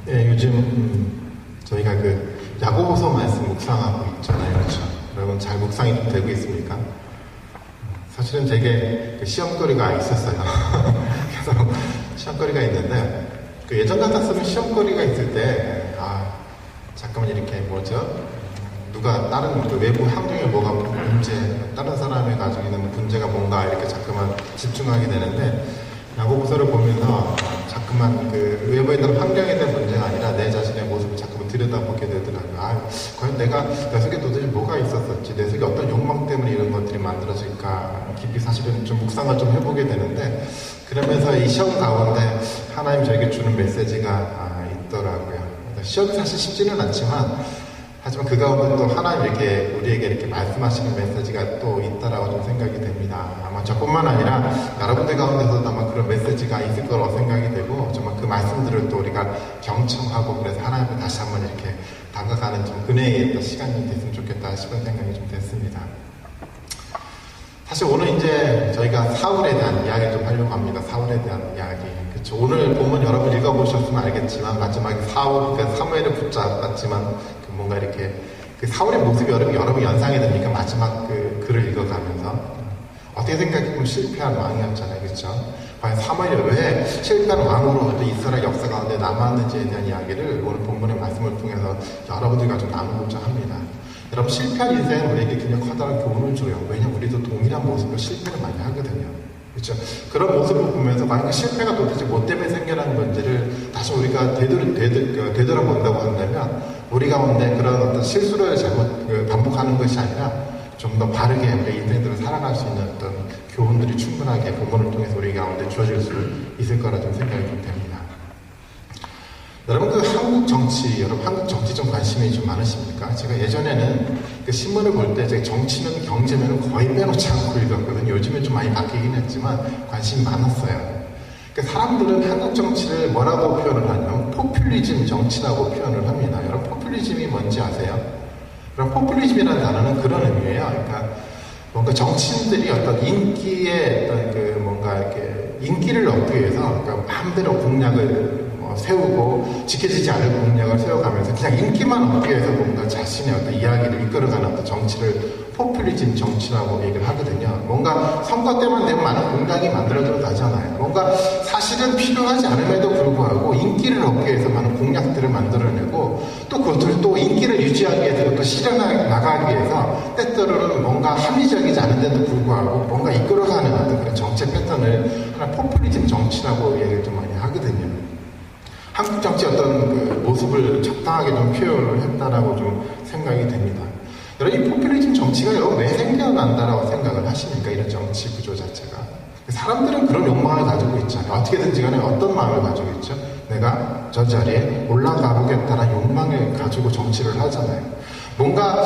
예, 요즘 저희가 그 야고보서 말씀 묵상하고 있잖아요, 그렇죠? 여러분 잘 묵상이 좀 되고 있습니까? 사실은 되게 그 시험거리가 있었어요. 그래서 시험거리가 있는데 그 예전 같았으면 시험거리가 있을 때 잠깐만 이렇게 누가 다른 그 외부 환경에 뭐가 문제, 다른 사람이 가지고 있는 문제가 뭔가 이렇게 자꾸만 집중하게 되는데 야고보서를 보면서 자꾸만 그 외부에 있는 환경에 대한 문제가 아니라 내 자신의 모습을 자꾸만 들여다보게 되더라고요. 과연 내가 내 속에 도대체 뭐가 있었었지? 내 속에 어떤 욕망 때문에 이런 것들이 만들어질까? 깊이 사실은 좀 묵상을 좀 해보게 되는데 그러면서 이 시험 가운데 하나님 저에게 주는 메시지가 있더라고요. 시험이 사실 쉽지는 않지만 하지만 그 가운데 또 하나님 이렇게 우리에게 이렇게 말씀하시는 메시지가 또 있다라고 좀 생각이 됩니다. 아마 저뿐만 아니라 여러분들 가운데서도 아마 그런 메시지가 있을 거라고 생각이 되고 정말 그 말씀들을 또 우리가 경청하고 그래서 하나님을 다시 한번 이렇게 다가가는 좀 은혜의 시간이 됐으면 좋겠다 싶은 생각이 좀 됐습니다. 사실 오늘 이제 저희가 사울에 대한 이야기를 좀 하려고 합니다. 사울에 대한 이야기. 그렇죠. 오늘 보면 여러분 읽어보셨으면 알겠지만 마지막에 사울, 그러니까 사무엘을 붙잡았지만 뭔가 이렇게 그 사울의 모습이 여러분 연상이 되니까 마지막 그 글을 읽어가면서 어떻게 생각해보면 실패한 왕이었잖아요. 그렇죠? 과연 사무엘이 왜 실패한 왕으로 또 이스라엘 역사 가운데 남았는지에 대한 이야기를 오늘 본문의 말씀을 통해서 여러분들과 좀 나누고자 합니다. 여러분 실패한 인생은 우리에게 굉장히 커다란 교훈을 줘요. 왜냐면 우리도 동일한 모습으로 실패를 많이 하거든요. 그렇죠? 그런 모습을 보면서 과연 그 실패가 도대체 뭐 때문에 생겨나는 건지를 다시 우리가 되돌아본다고 한다면 우리 가운데 그런 어떤 실수를 반복하는 것이 아니라 좀 더 바르게 우리 인생들을 살아갈 수 있는 어떤 교훈들이 충분하게 본문을 통해서 우리 가운데 주어질 수 있을 거라 좀 생각이 좀 됩니다. 여러분 그 한국 정치 좀 관심이 좀 많으십니까? 제가 예전에는 그 신문을 볼 때 정치는 경제는 거의 빼놓지 않고 읽었거든요. 요즘은 좀 많이 바뀌긴 했지만 관심이 많았어요. 그러니까 사람들은 한국 정치를 뭐라고 표현을 하냐면 포퓰리즘 정치라고 표현을 합니다. 여러분 포퓰리즘이 뭔지 아세요? 그럼 포퓰리즘이라는 단어는 그런 의미예요. 그러니까 뭔가 정치인들이 어떤 인기에 어떤 뭔가 이렇게 인기를 얻기 위해서 그러니까 마음대로 공약을 세우고 지켜지지 않을 공약을 세워가면서 그냥 인기만 얻기 위해서 뭔가 자신의 어떤 이야기를 이끌어가는 어떤 정치를 포퓰리즘 정치라고 얘기를 하거든요. 뭔가 선거 때만 되면 많은 공약이 만들어져도 나잖아요. 뭔가 사실은 필요하지 않음에도 불구하고 인기를 얻기 위해서 많은 공약들을 만들어내고 또 그것들을 또 인기를 유지하기 위해서 또 실현해 나가기 위해서 때때로는 뭔가 합리적이지 않은데도 불구하고 뭔가 이끌어가는 어떤 그런 정책 패턴을 하나 포퓰리즘 정치라고 얘기를 좀 많이 하거든요. 한국 정치 어떤 그 모습을 적당하게 좀 표현을 했다라고 좀 생각이 됩니다. 여러분 이 포퓰리즘 정치가 여러분 왜 생겨난다라고 생각을 하십니까? 이런 정치 구조 자체가. 사람들은 그런 욕망을 가지고 있잖아요. 어떻게든지 간에 어떤 마음을 가지고 있죠? 내가 저 자리에 올라가 보겠다는 욕망을 가지고 정치를 하잖아요. 뭔가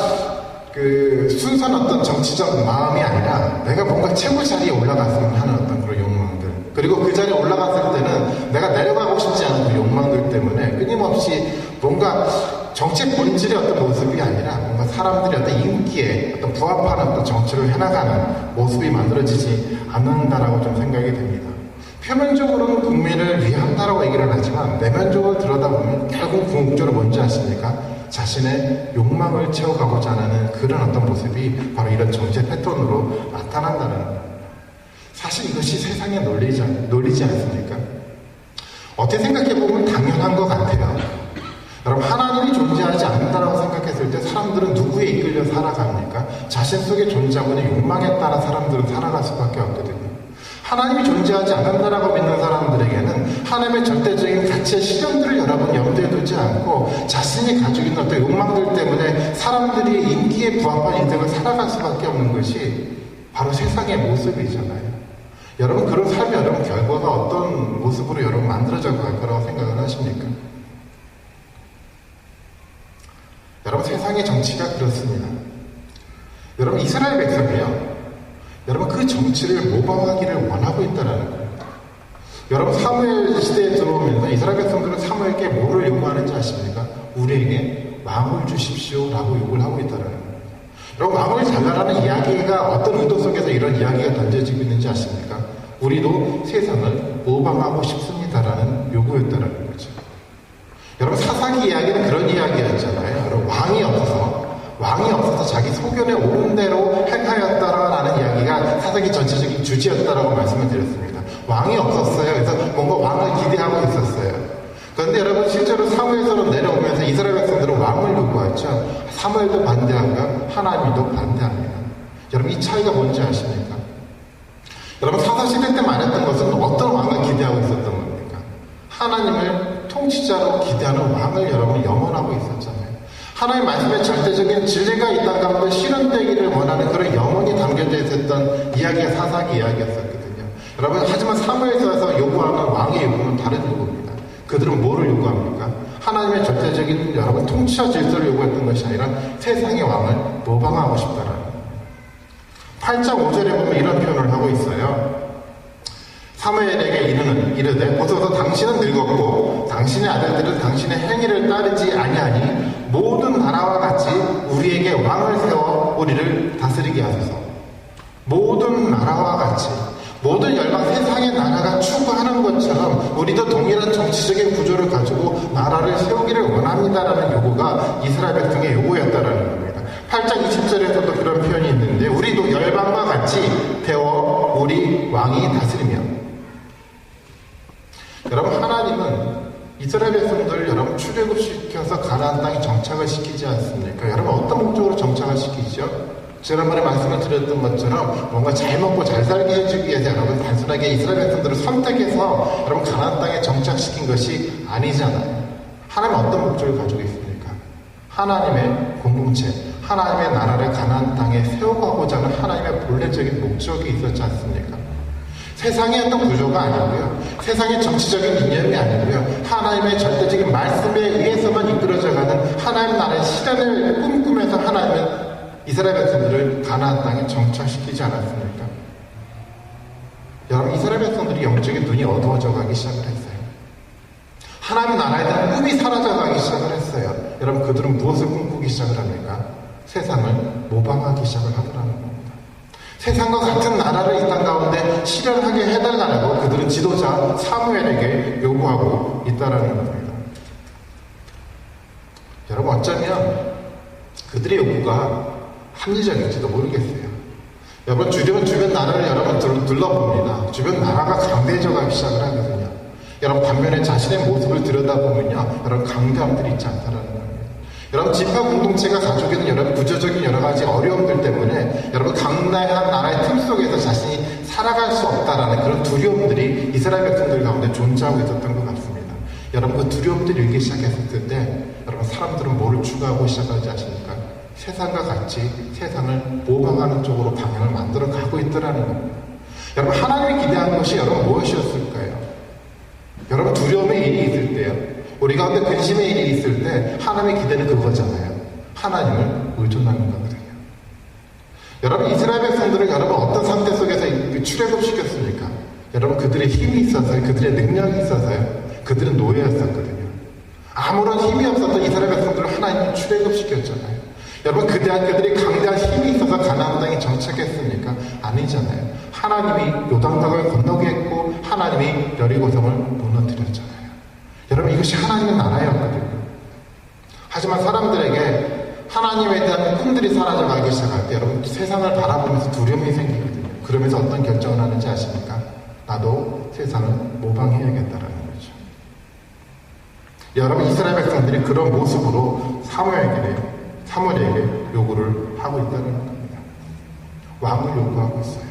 그 순수한 어떤 정치적 마음이 아니라 내가 뭔가 최고 자리에 올라갔으면 하는 어떤 그런 욕망들. 그리고 그 자리에 올라갔을 때는 내가 내려가고 싶지 않은 그 욕망들 때문에 끊임없이 뭔가 정치의 본질의 어떤 모습이 아니라 뭔가 사람들이 어떤 인기에 어떤 부합하는 어떤 정치를 해나가는 모습이 만들어지지 않는다라고 좀 생각이 됩니다. 표면적으로는 국민을 위한다라고 얘기를 하지만 내면적으로 들여다보면 결국 궁극적으로 뭔지 아십니까? 자신의 욕망을 채워가고자 하는 그런 어떤 모습이 바로 이런 정치 패턴으로 나타난다는 겁니다. 사실 이것이 세상의 논리지 않습니까? 어떻게 생각해보면 당연한 것 같아요. 여러분 하나님이 존재하지 않는다고 생각했을 때 사람들은 누구에 이끌려 살아갑니까? 자신 속에 존재하고 있는 욕망에 따라 사람들은 살아갈 수밖에 없거든요. 하나님이 존재하지 않는다라고 믿는 사람들에게는 하나님의 절대적인 가치의 실현들을 여러분 염두에 두지 않고 자신이 가지고 있는 어떤 욕망들 때문에 사람들이 인기에 부합한 인생을 살아갈 수밖에 없는 것이 바로 세상의 모습이잖아요. 여러분 그런 삶이 여러분 결과가 어떤 모습으로 여러분 만들어져 갈 거라고 생각을 하십니까? 여러분 세상의 정치가 그렇습니다. 여러분 이스라엘 백성이요. 여러분 그 정치를 모방하기를 원하고 있다는 거예요. 여러분 사무엘 시대에 들어오면서 이스라엘 백성들은 사무엘에게 뭐를 요구하는지 아십니까? 우리에게 왕을 주십시오 라고 요구를 하고 있다는 거예요. 여러분 왕을 잘라라는 이야기가 어떤 의도 속에서 이런 이야기가 던져지고 있는지 아십니까? 우리도 세상을 모방하고 싶습니다라는 요구였다는 거죠. 여러분 사사기 이야기는 그런 이야기였잖아요. 여러분, 왕이 없어서 자기 소견에 옳은 대로 행하였다라는 이야기가 사사기 전체적인 주제였다라고 말씀을 드렸습니다. 왕이 없었어요. 그래서 뭔가 왕을 기대하고 있었어요. 그런데 여러분, 실제로 사무엘서로 내려오면서 이스라엘 백성들은 왕을 요구하죠. 사무엘도 반대하고요, 하나님도 반대합니다. 여러분, 이 차이가 뭔지 아십니까? 여러분, 사사시대 때 말했던 것은 어떤 왕을 기대하고 있었던 겁니까? 하나님을 통치자로 기대하는 왕을 여러분 영원하고 있었잖아요. 하나님 말씀에 절대적인 진리가 이 땅 가운데 실현되기를 원하는 그런 영혼이 담겨져 있었던 이야기가 사사기 이야기였었거든요. 여러분, 하지만 사무엘서에서 요구하는 왕의 요구는 다른 요구입니다. 그들은 뭐를 요구합니까? 하나님의 절대적인 여러분 통치와 질서를 요구했던 것이 아니라 세상의 왕을 모방하고 싶다라는 거예요. 8장 5절에 보면 이런 표현을 하고 있어요. 사무엘에게 이르되 보소서 당신은 늙었고 당신의 아들들은 당신의 행위를 따르지 아니하니 모든 나라와 같이 우리에게 왕을 세워 우리를 다스리게 하소서. 모든 나라와 같이, 모든 열방 세상의 나라가 추구하는 것처럼 우리도 동일한 정치적인 구조를 가지고 나라를 세우기를 원합니다라는 요구가 이스라엘 백성의 요구였다라는 겁니다. 8장 20절에서도 그런 표현이 있는데 우리도 열방과 같이 되어 우리 왕이 다스리며. 여러분, 하나님은 이스라엘 백성들 여러분 출애굽시켜서 가나안 땅에 정착을 시키지 않습니까? 여러분, 어떤 목적으로 정착을 시키죠? 지난번에 말씀을 드렸던 것처럼 뭔가 잘 먹고 잘 살게 해주기 위해서 여러분 단순하게 이스라엘 백성들을 선택해서 여러분 가나안 땅에 정착시킨 것이 아니잖아요. 하나님은 어떤 목적을 가지고 있습니까? 하나님의 공동체, 하나님의 나라를 가나안 땅에 세워가고자 하는 하나님의 본래적인 목적이 있었지 않습니까? 세상의 어떤 구조가 아니고요, 세상의 정치적인 이념이 아니고요, 하나님의 절대적인 말씀에 의해서만 이끌어져가는 하나님 나라의 실현을 꿈꾸면서 하나님은 이스라엘 백성들을 가나안 땅에 정착시키지 않았습니까? 여러분, 이스라엘 백성들이 영적인 눈이 어두워져 가기 시작을 했어요. 하나님 나라에 대한 꿈이 사라져 가기 시작을 했어요. 여러분, 그들은 무엇을 꿈꾸기 시작을 합니까? 세상을 모방하기 시작을 하더라는 겁니다. 세상과 같은 나라를 이 땅 가운데 실현하게 해달라고 그들은 지도자 사무엘에게 요구하고 있다라는 겁니다. 여러분, 어쩌면 그들의 요구가 합리적일지도 모르겠어요. 여러분, 주변 나라를 여러분 둘러봅니다. 주변 나라가 강대해져 가기 시작을 하거든요. 여러분, 반면에 자신의 모습을 들여다보면요, 여러분 강대함들이 있지 않다라는 겁니다. 여러분, 지파 공동체가 가지고 있는 여러분 구조적인 여러 가지 어려움들 때문에 여러분 강대한 나라의 틈 속에서 자신이 살아갈 수 없다라는 그런 두려움들이 이스라엘 백성들 가운데 존재하고 있었던 것 같습니다. 여러분, 그 두려움들이 일기 시작했을 때 여러분 사람들은 뭐를 추구하고 시작하지 않습니까? 세상과 같이 세상을 모방하는 쪽으로 방향을 만들어 가고 있더라는 겁니다. 여러분, 하나님이 기대한 것이 여러분 무엇이었을까요? 여러분, 두려움의 일이 있을 때요, 우리 가운데 근심의 일이 있을 때 하나님의 기대는 그거잖아요. 하나님을 의존하는 거거든요. 여러분, 이스라엘 백성들을 여러분 어떤 상태 속에서 출애굽시켰습니까? 여러분, 그들의 힘이 있어서요, 그들의 능력이 있어서요, 그들은 노예였었거든요. 아무런 힘이 없었던 이스라엘 백성들을 하나님이 출애굽시켰잖아요. 여러분, 그들이 강대한 힘이 있어서 가나안 땅에 정착했습니까? 아니잖아요. 하나님이 요단강을 건너게 했고 하나님이 여리고성을 무너뜨렸잖아요. 여러분, 이것이 하나님의 나라였거든요. 하지만 사람들에게 하나님에 대한 꿈들이 사라져가기 시작할 때 여러분 세상을 바라보면서 두려움이 생기거든요. 그러면서 어떤 결정을 하는지 아십니까? 나도 세상을 모방해야겠다라는 거죠. 여러분, 이스라엘 백성들이 그런 모습으로 사무엘에게 요구를 하고 있다는 겁니다. 왕을 요구하고 있어요.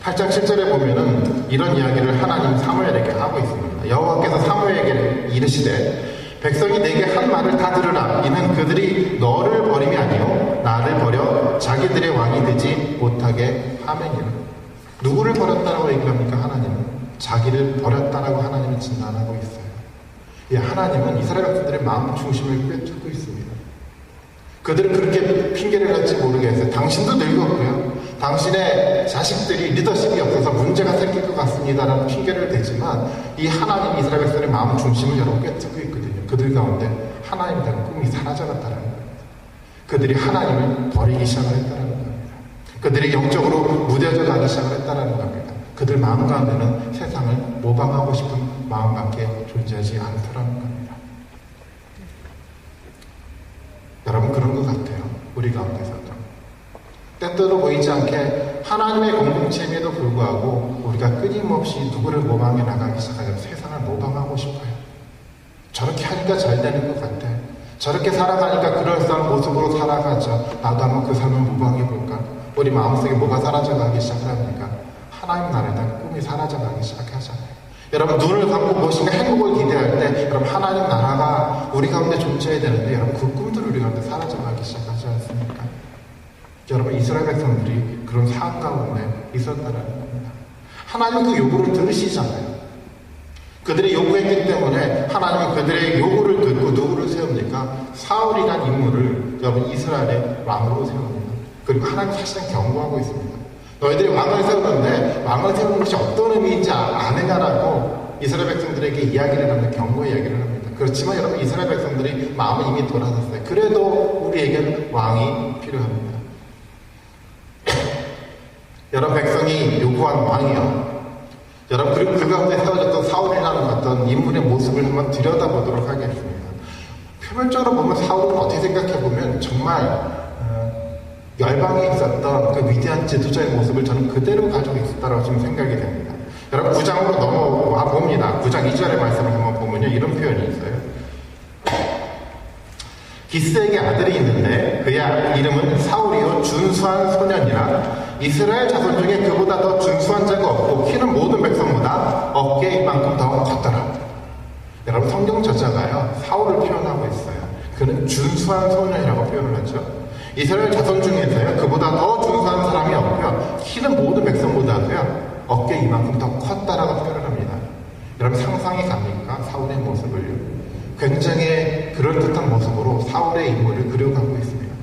8장 7절에 보면은 이런 이야기를 하나님 사무엘에게 하고 있습니다. 여호와께서 사무엘에게 이르시되 백성이 내게 한 말을 다 들으라. 이는 그들이 너를 버림이 아니요 나를 버려 자기들의 왕이 되지 못하게 하매니라. 누구를 버렸다라고 얘기합니까? 하나님은 자기를 버렸다라고 하나님은 진단하고 있어요. 예, 하나님은 이스라엘 백성들의 마음 중심을 꿰뚫고 있습니다. 그들은 그렇게 핑계를 할지 모르겠어요. 당신도 늙었고요, 당신의 자식들이 리더십이 없어서 문제가 생길 것 같습니다라는 핑계를 대지만 이 하나님 이스라엘 백성의 마음 중심을 여러분 꿰뚫고 있거든요. 그들 가운데 하나님에 대한 꿈이 사라져갔다는 겁니다. 그들이 하나님을 버리기 시작을 했다는 겁니다. 그들이 영적으로 무뎌져 가기 시작을 했다는 겁니다. 그들 마음 가운데는 세상을 모방하고 싶은 마음밖에 존재하지 않더라는 겁니다. 특별하게도 보이지 않게 하나님의 공동체임에도 불구하고 우리가 끊임없이 누구를 모방해 나가기 시작하면 세상을 모방하고 싶어요. 저렇게 하니까 잘 되는 것 같아. 저렇게 살아가니까 그럴싸한 모습으로 살아가자. 나도 한번 그 삶을 모방해볼까? 우리 마음속에 뭐가 사라져가기 시작합니까? 하나님 나라에 대한 꿈이 사라져가기 시작하잖아요. 여러분 눈을 감고 무엇인가 행복을 기대할 때 여러분 하나님 나라가 우리 가운데 존재해야 되는데 여러분 그 꿈들을 우리 가운데 사라져가기 시작하지 않습니까? 여러분 이스라엘 백성들이 그런 상황 가운데 있었다는 겁니다. 하나님 그 요구를 들으시잖아요. 그들이 요구했기 때문에 하나님은 그들의 요구를 듣고 누구를 세웁니까? 사울이라는 인물을 여러분 이스라엘의 왕으로 세웁니다. 그리고 하나님 사실은 경고하고 있습니다. 너희들이 왕을 세우는데 왕을 세우는 것이 어떤 의미인지 아느냐라고 이스라엘 백성들에게 이야기를 하면 경고 이야기를 합니다. 그렇지만 여러분 이스라엘 백성들이 마음은 이미 돌아섰어요. 그래도 우리에게는 왕이 필요합니다. 여러분 백성이 요구한 왕이요. 여러분 그리고 그 가운데 세워졌던 사울이라는 어떤 인물의 모습을 한번 들여다보도록 하겠습니다. 표면적으로 보면 사울은 어떻게 생각해보면 정말 열방에 있었던 그 위대한 지도자의 모습을 저는 그대로 가지고 있었다고 지금 생각이 됩니다. 여러분 9장으로 넘어와 봅니다. 9장 2절의 말씀을 한번 보면요. 이런 표현이 있어요. 기스에게 아들이 있는데 그의 이름은 사울이요 준수한 소년이라 이스라엘 자손 중에 그보다 더 준수한 자가 없고 키는 모든 백성보다 어깨에 이만큼 더 컸더라. 여러분 성경 저자가요 사울을 표현하고 있어요. 그는 준수한 소년이라고 표현을 하죠. 이스라엘 자손 중에서요 그보다 더 준수한 사람이 없고요 키는 모든 백성보다도요 어깨 이만큼 더 컸다라고 표현을 합니다. 여러분 상상이 갑니까? 사울의 모습을요. 굉장히 그럴듯한 모습으로 사울의 인물을 그려가고 있습니다.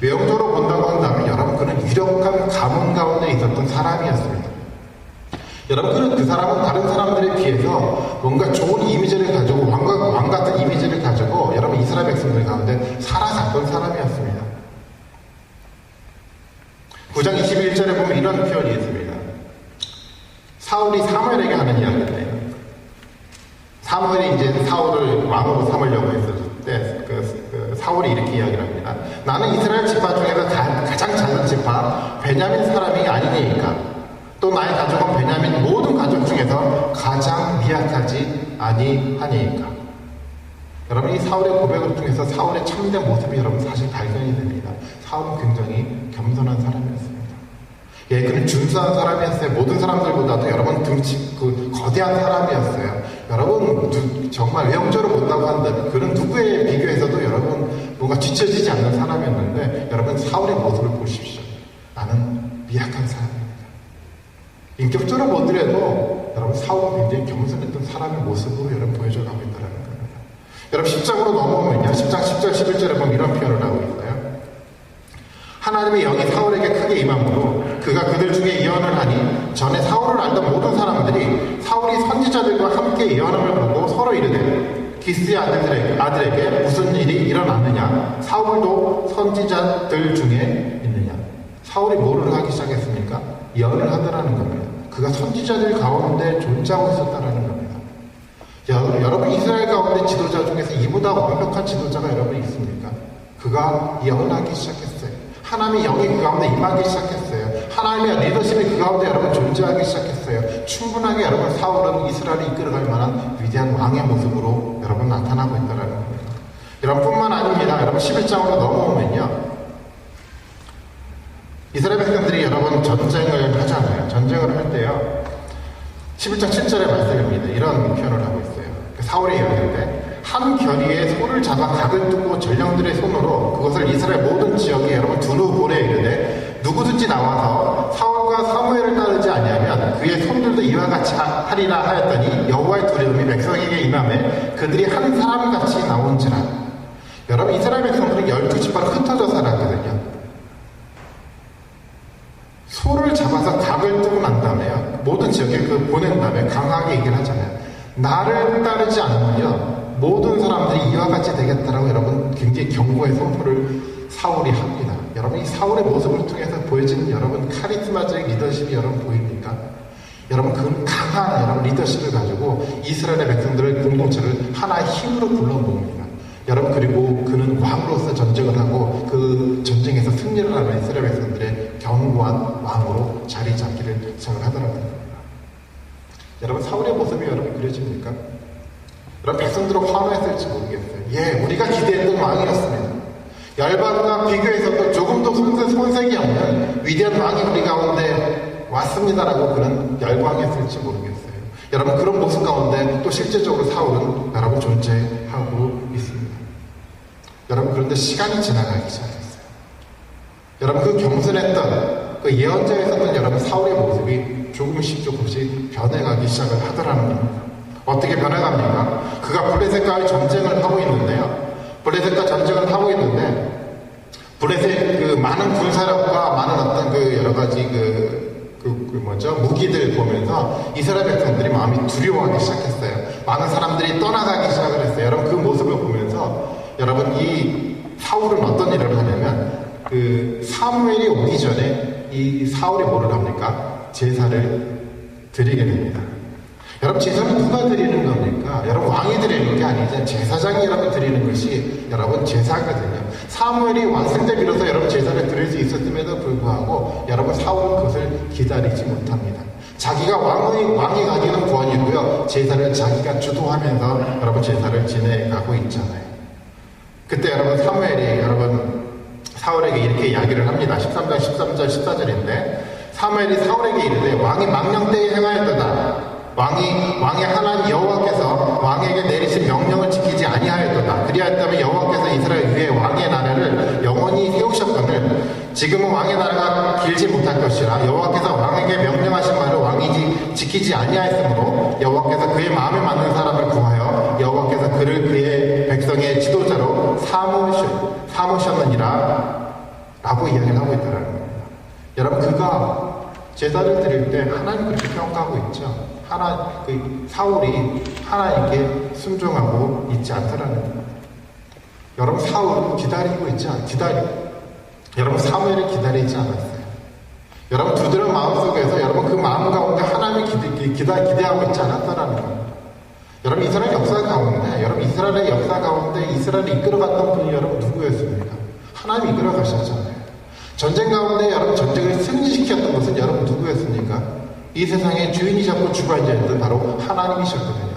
외형적으로 본다고 한다면 여러분 그는 유력한 가문 가운데 있었던 사람이었습니다. 여러분 그는 그 사람은 다른 사람들에 비해서 뭔가 좋은 이미지를 가지고 왕 같은 이미지를 가지고 여러분 이스라엘 백성들 가운데 살아갔던 사람이었습니다. 9장 21절에 보면 이런 표현이 있습니다. 사울이 사무엘에게 하는 이야기인데요. 사무엘이 이제 사울을 왕으로 삼으려고 했을 때 사울이 이렇게 이야기를 합니다. 나는 이스라엘 지파 중에서 가장 작은 지파 베냐민 사람이 아니니까 또 나의 가족은 베냐민 모든 가족 중에서 가장 미약하지 아니하니까. 여러분 이 사울의 고백을 통해서 사울의 참된 모습이 여러분 사실 발견이 됩니다. 사울은 굉장히 겸손한 사람이었습니다. 예, 그는 준수한 사람이었어요. 모든 사람들보다도 여러분 등치 거대한 사람이었어요. 여러분 정말 외형적으로 본다고 한다면 그는 누구에 비교해서도 여러분 뭔가 뒤처지지 않는 사람이었는데 여러분 사울의 모습을 보십시오. 나는 미약한 사람입니다. 인격적으로 보더라도 여러분 사울은 굉장히 겸손했던 사람의 모습으로 여러분 보여줘가고 있다는 겁니다. 여러분 10장으로 넘어오면요. 10장 10절 11절에 보면 이런 표현을 하고 있어요. 하나님의 영이 사울에게 크게 임함으로 그가 그들 중에 예언을 하니 전에 사울을 알던 모든 사람들이 사울이 선지자들과 함께 예언함을 보고 서로 이르되 기스의 아들에게 무슨 일이 일어났느냐 사울도 선지자들 중에 있느냐. 사울이 뭐를 하기 시작했습니까? 예언을 하더라는 겁니다. 그가 선지자들 가운데 존재하고 있었다는 겁니다. 여러분 이스라엘 가운데 지도자 중에서 이보다 완벽한 지도자가 여러분 있습니까? 그가 예언하기 시작했어요. 하나님의 영이 그 가운데 임하기 시작했어요. 하나님의 리더십이 그 가운데 여러분 존재하기 시작했어요. 충분하게 여러분 사울은 이스라엘을 이끌어갈 만한 위대한 왕의 모습으로 여러분 나타나고 있다는 겁니다. 여러분 뿐만 아닙니다. 여러분 11장으로 넘어오면요. 이스라엘 백성들이 여러분 전쟁을 하잖아요. 전쟁을 할 때요. 11장 7절의 말씀입니다. 이런 표현을 하고 있어요. 사울이 이야기인데 한 결의에 소를 잡아 각을 뚫고 전령들의 손으로 그것을 이스라엘 모든 지역에 여러분 두루 보내 이르되 누구든지 나와서 사울과 사무엘을 따르지 아니하면 그의 손들도 이와 같이 하리라 하였더니 여호와의 두려움이 백성에게 임하매 그들이 한 사람같이 나온지라. 여러분 이스라엘 백성들은 12지파로 흩어져 살았거든요. 소를 잡아서 각을 뜨고 난 다음에요. 모든 지역에 보낸 다음에 강하게 얘기를 하잖아요. 나를 따르지 않으면요. 모든 사람들이 이와 같이 되겠다라고 여러분 굉장히 경고의 선포를 사울이 합니다. 여러분 이 사울의 모습을 통해서 보여지는 여러분 카리스마적인 리더십이 여러분 보입니까? 여러분 그 강한 여러분 리더십을 가지고 이스라엘의 백성들의 공동체를 하나의 힘으로 불러모읍니다. 여러분, 그리고 그는 왕으로서 전쟁을 하고 그 전쟁에서 승리를 하는 이스라엘 백성들의 견고한 왕으로 자리 잡기를 시작하더라고요. 여러분, 사울의 모습이 여러분 그려집니까? 여러분, 백성들은 환호했을지 모르겠어요. 예, 우리가 기대했던 왕이었습니다. 열방과 비교해서도 조금도 손색이 없는 위대한 왕이 우리 가운데 왔습니다라고 그는 열광했을지 모르겠어요. 여러분, 그런 모습 가운데 또 실제적으로 사울은 여러분 존재하고 있습니다. 여러분, 그런데 시간이 지나가기 시작했어요. 여러분, 그 겸손했던 그 예언자에서는 여러분 사울의 모습이 조금씩 변해가기 시작을 하더라는 겁니다. 어떻게 변해갑니까? 그가 블레셋과의 전쟁을 하고 있는데요. 블레셋과 전쟁을 하고 있는데 블레셋 그 많은 군사력과 많은 어떤 그 여러 가지 무기들 보면서 이스라엘 백성들이 마음이 두려워하기 시작했어요. 많은 사람들이 떠나가기 시작을 했어요. 여러분, 그 모습을 보면서 여러분, 이 사울은 어떤 일을 하냐면 그 사무엘이 오기 전에 이 사울이 뭐를 합니까? 제사를 드리게 됩니다. 여러분, 제사는 누가 드리는 겁니까? 여러분, 왕이 드리는 게 아니죠. 제사장이 여러분 드리는 것이 여러분 제사거든요. 사무엘이 왔을 때 비로소 여러분 제사를 드릴 수 있었음에도 불구하고 여러분 사울은 그것을 기다리지 못합니다. 자기가 왕이 가기는 구원이고요. 제사를 자기가 주도하면서 여러분 제사를 지내가고 있잖아요. 그때 여러분 사무엘이 여러분 사울에게 이렇게 이야기를 합니다. 13장 13절 14절인데 사무엘이 사울에게 이르되 왕이 망령때에 행하였도다. 왕의 하나님 여호와께서 왕에게 내리신 명령을 지키지 아니하였도다. 그리하였다면 여호와께서 이스라엘 위에 왕의 나라를 영원히 세우셨거늘 지금은 왕의 나라가 길지 못할 것이라. 여호와께서 왕에게 명령하신 말을 왕이 지키지 아니하였으므로 여호와께서 그의 마음에 맞는 사람을 구하여 여호와께서 그를 그의 백성의 지도자로 삼으셨느니라 라고 이야기를 하고 있다는 겁니다. 여러분, 그가 제사를 드릴 때 하나님 그렇게 평가하고 있죠. 사울이 하나님께 순종하고 있지 않더라는 겁니다. 여러분, 사울은 여러분, 사무엘을 기다리지 않았어요. 여러분, 두드려 마음속에서 여러분 그 마음 가운데 하나님을 기대하고 있지 않았다라는 겁니다. 여러분, 이스라엘 역사 가운데, 이스라엘의 역사 가운데 이스라엘을 이끌어갔던 분이 여러분 누구였습니까? 하나님이 이끌어 가셨잖아요. 전쟁 가운데 여러분 전쟁을 승리시켰던 것은 여러분 누구였습니까? 이 세상의 주인이셨고 주관자였던 바로 하나님이셨거든요.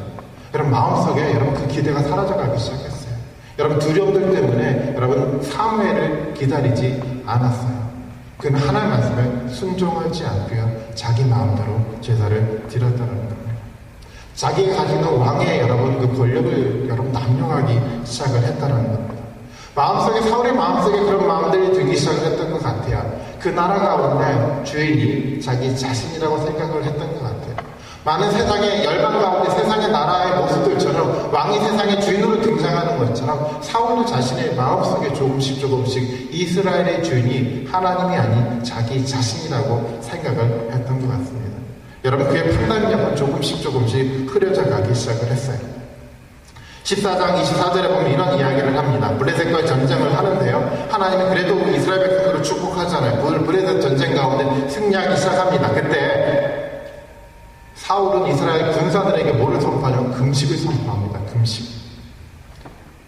여러분, 마음속에 여러분 그 기대가 사라져가기 시작했어요. 여러분, 두려움들 때문에 여러분 사무엘을 기다리지 않았어요. 그는 하나님 말씀에 순종하지 않고요, 자기 마음대로 제사를 드렸다는 겁니다. 자기가 가지는 왕의 여러분 그 권력을 여러분 남용하기 시작을 했다는 겁니다. 사울의 마음속에 그런 마음들이 들기 시작을 했던 것 같아요. 그 나라 가운데 주인이 자기 자신이라고 생각을 했던 것 같아요. 많은 세상의 열방 가운데 세상의 나라의 모습들처럼 왕이 세상의 주인으로 등장하는 것처럼 사울도 자신의 마음속에 조금씩 이스라엘의 주인이 하나님이 아닌 자기 자신이라고 생각을 했던 것 같습니다. 여러분, 그의 판단력은 조금씩 흐려져 가기 시작을 했어요. 14장 24절에 보면 이런 이야기를 합니다. 블레셋과의 전쟁을 하는데요, 하나님은 그래도 이스라엘 백성들을 축복하잖아요. 블레셋 전쟁 가운데 승리하기 시작합니다. 그때 사울은 이스라엘 군사들에게 뭐를 선포하냐면 금식을 선포합니다. 금식.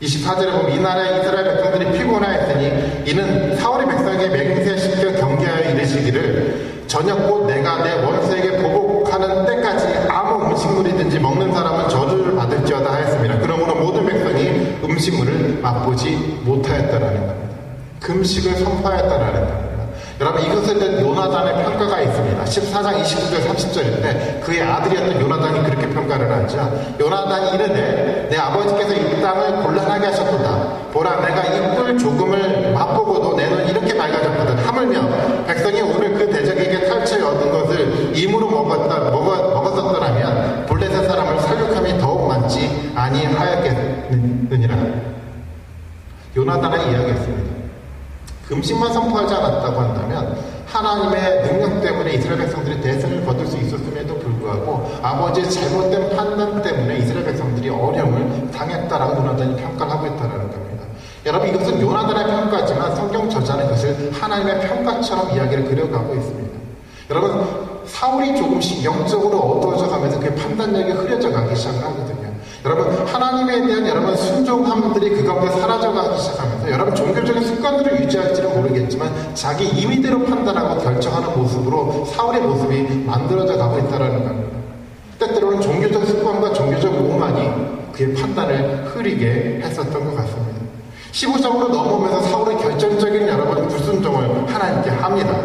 24절에 보면 이날에 이스라엘 백성들이 피곤하였으니 이는 사울의 백성에게 맹세시켜 경계하여 이르시기를 저녁 곧 내가 내 원수에게 보복하는 때까지 아무 음식물이든지 먹는 사람은 저주를 받을지어다 하였습니다. 그러므로 모든 백성이 음식물을 맛보지 못하였다라는 겁니다. 금식을 선포하였다라는 겁니다. 여러분, 이것에 대한 요나단의 평가가 있습니다. 14장 29절 30절인데 그의 아들이었던 요나단이 그렇게 평가를 하죠. 요나단이 이르되 내 아버지께서 이 땅을 곤란하게 하셨도다. 보라, 내가 이 꿀 조금을 맛보고도 내 눈이 이렇게 밝아졌거든. 하물며 백성이 오늘 그 대적에게 탈취해 얻은 것을 임으로 먹었었더라면 블레셋 사람을 살육함이 더욱 많지 아니하였겠느니라. 요나단의 이야기였습니다. 금식만 선포하지 않았다고 한다면 하나님의 능력 때문에 이스라엘 백성들이 대승을 거둘 수 있었음에도 불구하고 아버지의 잘못된 판단 때문에 이스라엘 백성들이 어려움을 당했다라고 요나단이 평가를 하고 있다는 겁니다. 여러분, 이것은 요나단의 평가지만 성경 저자는 이것을 하나님의 평가처럼 이야기를 그려가고 있습니다. 여러분, 사울이 조금씩 영적으로 어두워져 가면서 그의 판단력이 흐려져 가기 시작을 하거든요. 여러분, 하나님에 대한 여러분 순종함들이 그 가운데 사라져가기 시작하면서 여러분 종교적인 습관들을 유지할지는 모르겠지만 자기 임의대로 판단하고 결정하는 모습으로 사울의 모습이 만들어져 가고 있다는 겁니다. 때때로는 종교적 습관과 종교적 오만이 그의 판단을 흐리게 했었던 것 같습니다. 15장으로 넘어오면서 사울의 결정적인 여러분 불순종을 하나님께 합니다.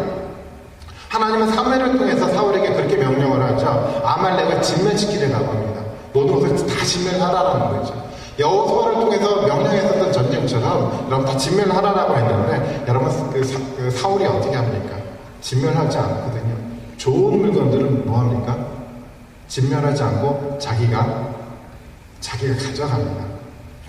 하나님은 사무엘을 통해서 사울에게 그렇게 명령을 하죠. 아말렉을 진멸시키려고 합니다. 모든 것을 다 진멸하라는 거죠. 여호수아를 통해서 명령했었던 전쟁처럼 여러분 다 진멸하라고 했는데 여러분 그 사울이 어떻게 합니까? 진멸하지 않거든요. 좋은 물건들은 뭐합니까? 진멸하지 않고 자기가 가져갑니다.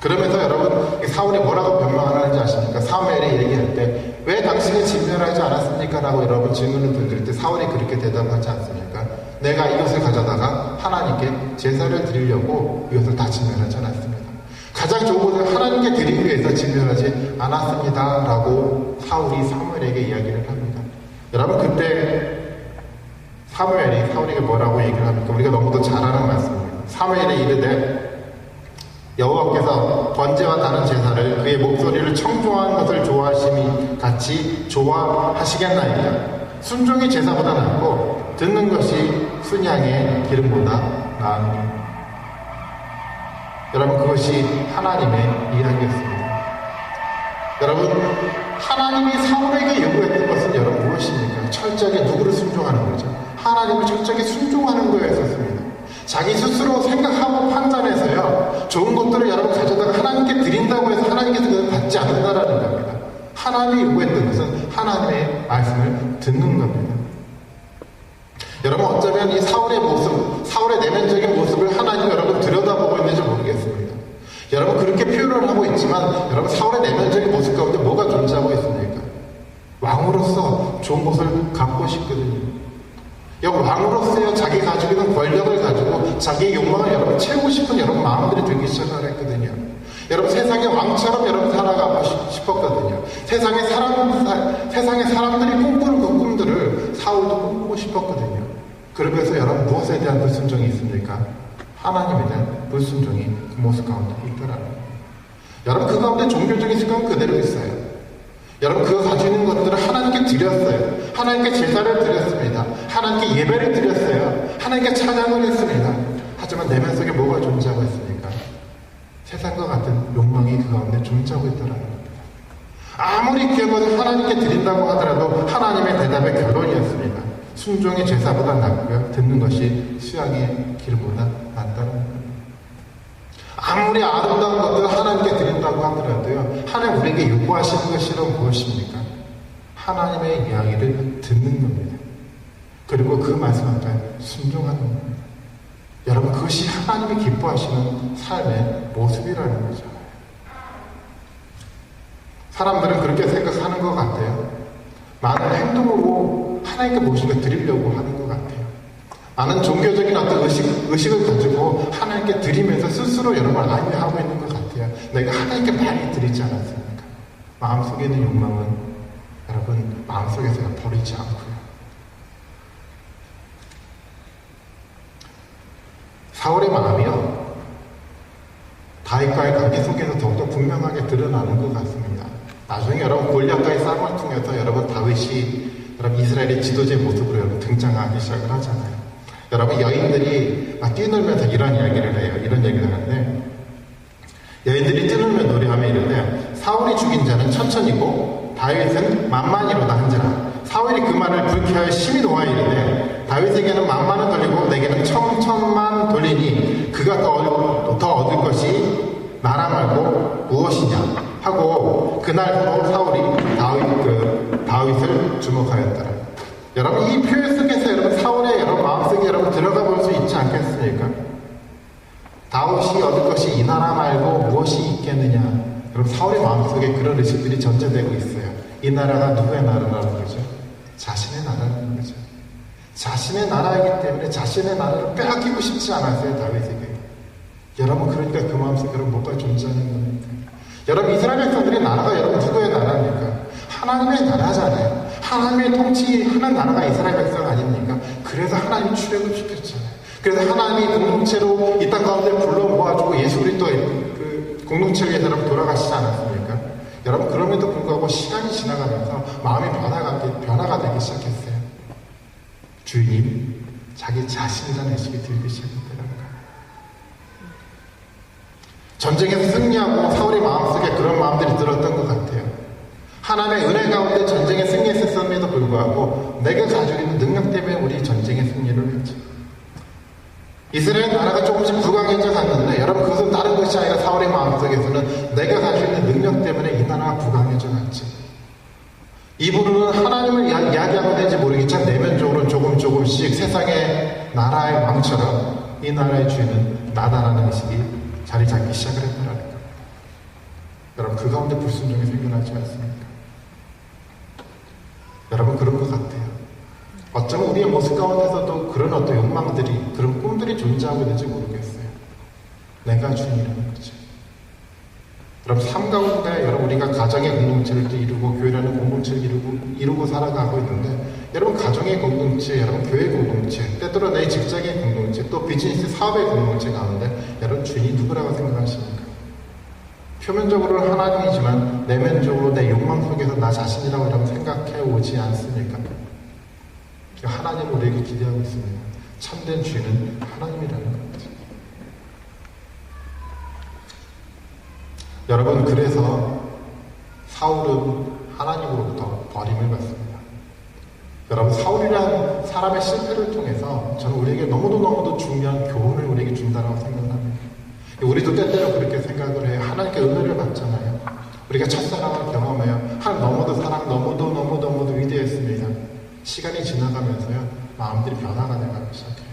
그러면서 여러분 사울이 뭐라고 변명하는지 아십니까? 사무엘이 얘기할 때 왜 당신이 진멸하지 않았습니까? 라고 여러분 질문을 던질 때 사울이 그렇게 대답하지 않습니까? 내가 이것을 가져다가 하나님께 제사를 드리려고 이것을 다 진멸하지 않았습니다. 가장 좋은 것을 하나님께 드리기 위해서 진멸하지 않았습니다. 라고 사울이 사무엘에게 이야기를 합니다. 여러분 그때 사무엘이 사울에게 뭐라고 얘기를 합니까? 우리가 너무도 잘 아는 말씀입니다. 사무엘이 이르되 여호와께서 번제와 다른 제사를 그의 목소리를 청종하는 것을 좋아하심이 같이 좋아하시겠나이까? 순종이 제사보다 낫고 듣는 것이 순양의 기름보다 나으니. 여러분 그것이 하나님의 이야기였습니다. 여러분 하나님이 사울에게 요구했던 것은 여러분 무엇입니까? 철저하게 누구를 순종하는 거죠? 하나님을 철저하게 순종하는 거였었습니다. 자기 스스로 생각하고 판단해서요 좋은 것들을 여러분 가져다가 하나님께 드린다고 해서 하나님께서 그걸 받지 않는다라는 겁니다. 하나님이 요구했던 것은 하나님의 말씀을 듣는 겁니다. 여러분 어쩌면 이 사울의 모습, 사울의 내면적인 모습을 하나님 여러분 들여다보고 있는지 모르겠습니다. 여러분 그렇게 표현을 하고 있지만 여러분 사울의 내면적인 모습 가운데 뭐가 존재하고 있습니까? 왕으로서 좋은 것을 갖고 싶거든요. 여러분 왕으로서요 자기 가지고 있는 권력을 가지고 자기의 욕망을 여러분 채우고 싶은 여러분 마음들이 들기 시작했거든요. 여러분 세상의 왕처럼 여러분 살아가고 싶었거든요. 세상의 사람들이 꿈꾸는 그 꿈들을 사울도 꿈꾸고 싶었거든요. 그러면서 여러분 무엇에 대한 불순종이 있습니까? 하나님에 대한 불순종이 그 모습 가운데 있더라는 거예요. 여러분 그 가운데 종교적인 습관은 그대로 있어요. 여러분 그거 가지고 있는 것들을 하나님께 드렸어요. 하나님께 제사를 드렸습니다. 하나님께 예배를 드렸어요. 하나님께 찬양을 했습니다. 하지만 내면 속에 뭐가 존재하고 있습니까? 세상과 같은 욕망이 그 가운데 존재하고 있다는 겁니다. 아무리 귀한 것을 하나님께 드린다고 하더라도 하나님의 대답의 결론이었습니다. 순종의 제사보다 낫고요. 듣는 것이 수양의 기름보다 낫다는 겁니다. 아무리 아름다운 것들을 하나님께 드린다고 하더라도요. 하나님 우리에게 요구하시는 것이 무엇입니까? 하나님의 이야기를 듣는 겁니다. 그리고 그 말씀 앞에 순종하는 겁니다. 여러분 그것이 하나님이 기뻐하시는 삶의 모습이라는 거죠. 사람들은 그렇게 생각하는 것 같아요. 많은 행동으로 하나님께 무엇인가 드리려고 하는 것 같아요. 많은 종교적인 어떤 의식을 가지고 하나님께 드리면서 스스로 여러분 안위하고 있는 것 같아요. 내가 하나님께 많이 드리지 않았습니까? 마음속에 있는 욕망은 여러분 마음속에서 버리지 않고요. 사울의 마음이요 다윗과의 관계 속에서 더욱더 분명하게 드러나는 것 같습니다. 나중에 여러분 골리앗과의 싸움을 통해서 여러분 다윗이 여러분 이스라엘의 지도자의 모습으로 여러분 등장하기 시작을 하잖아요. 여러분 여인들이 막 뛰놀면서 이런 이야기를 해요. 이런 얘기를 하는데 여인들이 뛰놀며 노래하며 이르되 사울이 죽인 자는 천천히고 다윗은 만만이로다 한지라. 사울이 그 말을 불쾌하여 심히 노하여 이르되 다윗에게는 만만은 돌리고 내게는 천만 돌리니 그가 더 얻을 것이 나라 말고 무엇이냐 하고 그날부로 사울이 다윗을 주목하였더라. 여러분 이 표현 속에서 여러분 사울의 여러분 마음속에 여러분 들어가 볼 수 있지 않겠습니까? 다윗이 얻을 것이 이 나라 말고 무엇이 있겠느냐. 여러분 사울의 마음속에 그런 의식들이 전제되고 있어요. 이 나라가 누구의 나라라는 거죠? 자신의 나라라는 거죠. 자신의 나라이기 때문에 자신의 나라를 빼앗기고 싶지 않았어요. 다윗에게. 여러분 그러니까 그 마음속에 여러분 뭐가 존재하는 겁니까? 여러분 이스라엘 백성들의 나라가 여러분 누구의 나라입니까? 하나님의 나라잖아요. 하나님의 통치하는 나라가 이스라엘 백성 아닙니까? 그래서 하나님이 출애굽 시켰잖아요. 그래서 하나님이 공동체로 이 땅 가운데 불러 모아주고 예수 그리스도의 그 공동체를 위해서 돌아가시지 않았습니까? 여러분, 그럼에도 불구하고 시간이 지나가면서 마음이 변화가 되기 시작했어요. 주님, 자기 자신이라는 의식이 들기 시작했더라고요. 전쟁에서 승리하고 사울의 마음속에 그런 마음들이 들었던 것 같아요. 하나님의 은혜 가운데 전쟁에 승리했음에도 불구하고 내가 가지고 있는 능력 때문에 우리 전쟁에 승리를 했죠. 이스라엘 나라가 조금씩 부강해져 갔는데 여러분, 그것은 다른 것이 아니라 사울의 마음속에서는 내가 가지고 있는 능력 때문에 이 나라가 부강해져 갔지. 입으로는 하나님을 이야기하고 되는지 모르겠지만 내면적으로는 조금씩 세상의 나라의 왕처럼 이 나라의 주인은 나다라는 의식이 자리 잡기 시작을 했더라는 겁니다. 여러분, 그 가운데 불순종이 생겨나지 않습니까? 여러분, 그런 것 같아요. 어쩌면 우리의 모습 가운데서도 그런 어떤 욕망들이, 그런 꿈들이 존재하고 있는지 모르겠어요. 내가 주인이라는 거죠. 여러분, 삶 가운데 여러분, 우리가 가정의 공동체를 또 이루고 교회라는 공동체를 이루고 살아가고 있는데, 여러분, 가정의 공동체, 여러분, 교회 공동체, 때때로 내 직장의 공동체, 또 비즈니스 사업의 공동체 가운데 여러분, 주인이 누구라고 생각하십니까? 표면적으로는 하나님이지만 내면적으로 내 욕망 속에서 나 자신이라고 여러분 생각해 오지 않습니까? 하나님은 우리에게 기대하고 있습니다. 참된 주인은 하나님이라는 겁니다. 여러분, 그래서 사울은 하나님으로부터 버림을 받습니다. 여러분, 사울이라는 사람의 실패를 통해서 저는 우리에게 너무도 중요한 교훈을 우리에게 준다고 생각합니다. 우리도 때때로 그렇게 생각을 해요. 하나님께 은혜를 받잖아요. 우리가 첫사랑을 경험해요. 하나님 너무도 위대했습니다. 시간이 지나가면서요, 마음들이 변화가 되기 시작해요.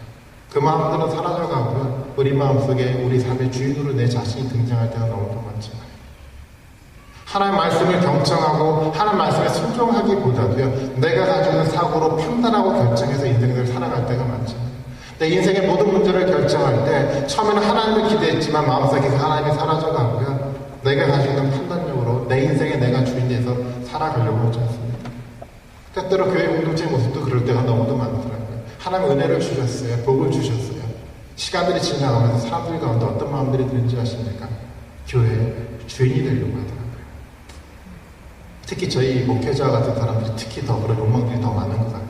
그 마음들은 사라져가고요, 우리 마음속에 우리 삶의 주인으로 내 자신이 등장할 때가 너무도 많지만, 하나님의 말씀을 경청하고 하나님의 말씀에 순종하기보다도요, 내가 가지고 있는 사고로 판단하고 결정해서 인생을 살아갈 때가 많잖아요. 내 인생의 모든 문제를 결정할 때 처음에는 하나님을 기대했지만 마음속에 하나님이 사라져가고요, 내가 가지고 있는 판단력으로 내 인생에 내가 주인 돼서 살아가려고 하지 않습니다. 때때로 교회 공동체의 모습도 그럴 때가 너무도 많더라고요. 하나님 은혜를 주셨어요. 복을 주셨어요. 시간들이 지나가면서 사람들 가운데 어떤 마음들이 드는지 아십니까? 교회의 주인이 되려고 하더라고요. 특히 저희 목회자 같은 사람들이 특히 더 그런 욕망들이 더 많은 것 같아요.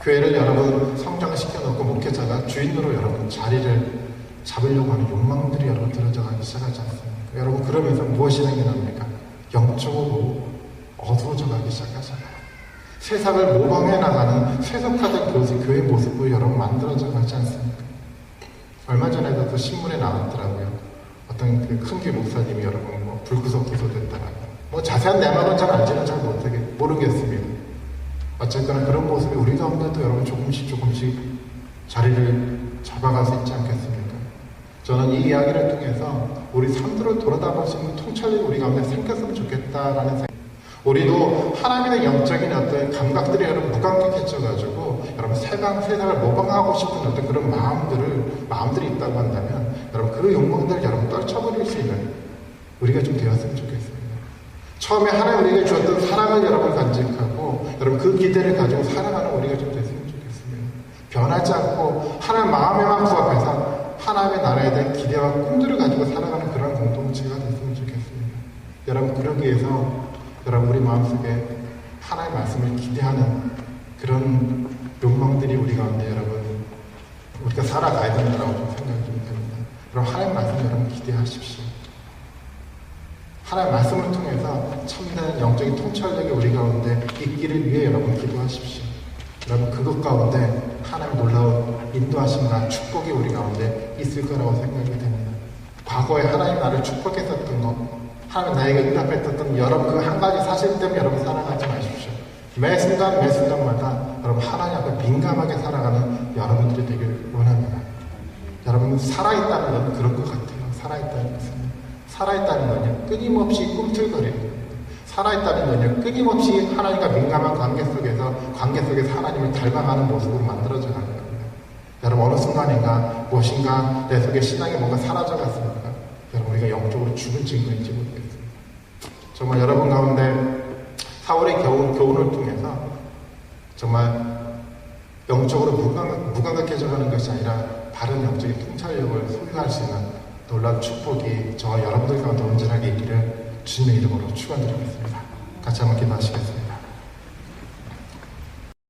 교회를 여러분 성장을 시켜놓고 목회자가 주인으로 여러분 자리를 잡으려고 하는 욕망들이 여러분 들어져 가기 시작하지 않습니까? 여러분, 그러면서 무엇이 생겨납니까? 영적으로 어두워져 가기 시작하잖아요. 세상을 모방해 나가는 세속화된 교회 모습으로 여러분 만들어져 가지 않습니까? 얼마 전에도 그 신문에 나왔더라고요. 어떤 그 큰교 목사님이 여러분 불구속 기소됐다라고. 자세한 내막은 잘 알지는 잘 모르겠습니다. 어쨌거나 그런 모습이 우리 가운데도 여러분 조금씩 자리를 잡아갈 수 있지 않겠습니까? 저는 이 이야기를 통해서 우리 삶들을 돌아다볼 수 있는 통찰력이 우리 가운데 생겼으면 좋겠다라는 생각. 우리도 하나님의 영적인 어떤 감각들이 여러분 무감각해져가지고 여러분 세상을 모방하고 싶은 어떤 그런 마음들이 있다고 한다면 여러분 그 욕망들을 여러분 떨쳐버릴 수 있는 우리가 좀 되었으면 좋겠습니다. 처음에 하나님 우리에게 주었던 사랑을 여러분 간직하고 여러분 그 기대를 가지고 살아가는 우리가 좀 됐으면 좋겠습니다. 변하지 않고 하나님 마음에만 부합해서 하나님의 나라에 대한 기대와 꿈들을 가지고 살아가는 그런 공동체가 됐으면 좋겠습니다. 여러분, 그러기 위해서 여러분 우리 마음속에 하나님의 말씀을 기대하는 그런 욕망들이 우리 가운데 여러분 우리가 살아가야 된다고 좀 생각이 좀 됩니다. 그럼 하나님의 말씀 여러분 기대하십시오. 하나님의 말씀을 통해서 참된 영적인 통찰력이 우리 가운데 있기를 위해 여러분 기도하십시오. 여러분 그것 가운데 하나님의 놀라운 인도하심과 축복이 우리 가운데 있을 거라고 생각이 됩니다. 과거에 하나님 나를 축복했었던 것, 하나님 나에게 응답했었던 여러분 그 한 가지 사실 때문에 여러분 살아가지 마십시오. 매 순간마다 여러분 하나님 앞에 민감하게 살아가는 여러분들이 되길 원합니다. 여러분 살아있다는 건 그런 것 같아요. 살아있다는 것은 살아있다는 건요 끊임없이 꿈틀거리고 살아있다는 건요 끊임없이 하나님과 민감한 관계 속에서 하나님을 닮아가는 모습으로 만들어져 가는 겁니다. 여러분 어느 순간인가 무엇인가 내 속에 신앙이 뭔가 사라져갔습니까? 여러분 우리가 영적으로 죽은 증거인지 모르겠습니다. 정말 여러분 가운데 사울의 교훈을 통해서 정말 영적으로 무감각한 무감각해져가는 것이 아니라 바른 영적인 통찰력을 소유할 수 있는 놀라운 축복이 저와 여러분들 가운데 온전하게 있기를 주님의 이름으로 축원드리겠습니다. 같이 한번 기도하시겠습니다.